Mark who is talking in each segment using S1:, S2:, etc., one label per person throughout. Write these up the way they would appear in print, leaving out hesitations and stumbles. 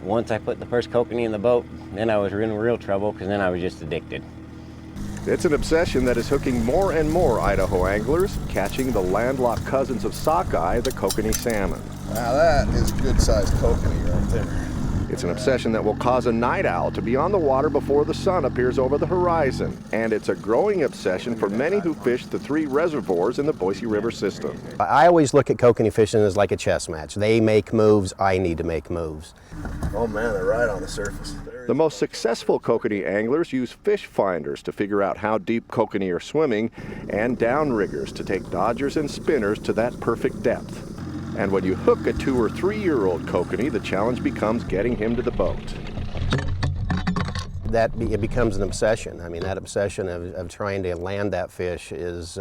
S1: Once I put the first kokanee in the boat, then I was in real trouble because then I was just addicted.
S2: It's an obsession that is hooking more and more Idaho anglers, catching the landlocked cousins of sockeye, the kokanee salmon.
S3: Now that is good-sized kokanee right there.
S2: It's an obsession that will cause a night owl to be on the water before the sun appears over the horizon. And it's a growing obsession for many who fish the 3 reservoirs in the Boise River system.
S4: I always look at kokanee fishing as like a chess match. They make moves, I need to make moves.
S3: Oh man, they're right on the surface.
S2: The most successful kokanee anglers use fish finders to figure out how deep kokanee are swimming, and downriggers to take dodgers and spinners to that perfect depth. And when you hook a 2 or 3-year-old kokanee, the challenge becomes getting him to the boat.
S4: It becomes an obsession. I mean, that obsession of trying to land that fish is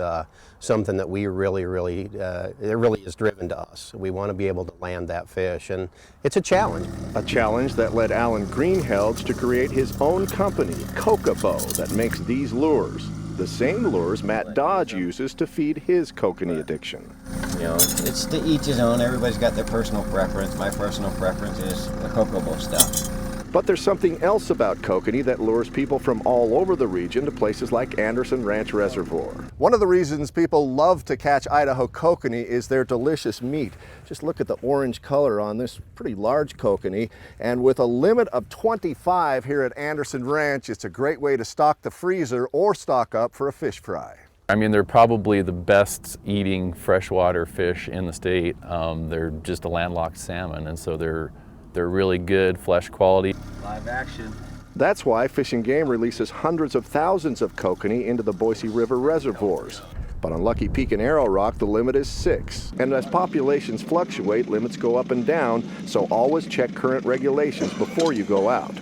S4: something that it really is driven to us. We want to be able to land that fish, and it's a challenge.
S2: A challenge that led Alan Greenhelds to create his own company, Kokabow, that makes these lures. The same lures Matt Dodge uses to feed his kokanee addiction.
S1: You know, it's to each his own. Everybody's got their personal preference. My personal preference is the Kokobo stuff.
S2: But there's something else about kokanee that lures people from all over the region to places like Anderson Ranch Reservoir. One of the reasons people love to catch Idaho kokanee is their delicious meat. Just look at the orange color on this pretty large kokanee. And with a limit of 25 here at Anderson Ranch, it's a great way to stock the freezer or stock up for a fish fry.
S5: I mean, they're probably the best eating freshwater fish in the state. They're just a landlocked salmon, and so they're really good flesh quality.
S1: Live action.
S2: That's why Fish and Game releases hundreds of thousands of kokanee into the Boise River reservoirs. But on Lucky Peak and Arrow Rock, the limit is 6. And as populations fluctuate, limits go up and down, so always check current regulations before you go out.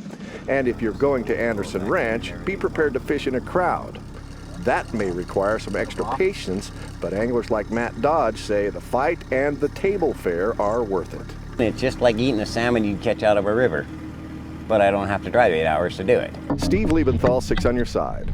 S2: And if you're going to Anderson Ranch, be prepared to fish in a crowd. That may require some extra patience, but anglers like Matt Dodge say the fight and the table fare are worth it.
S1: It's just like eating a salmon you'd catch out of a river, but I don't have to drive 8 hours to do it.
S2: Steve Liebenthal, 6 on Your Side.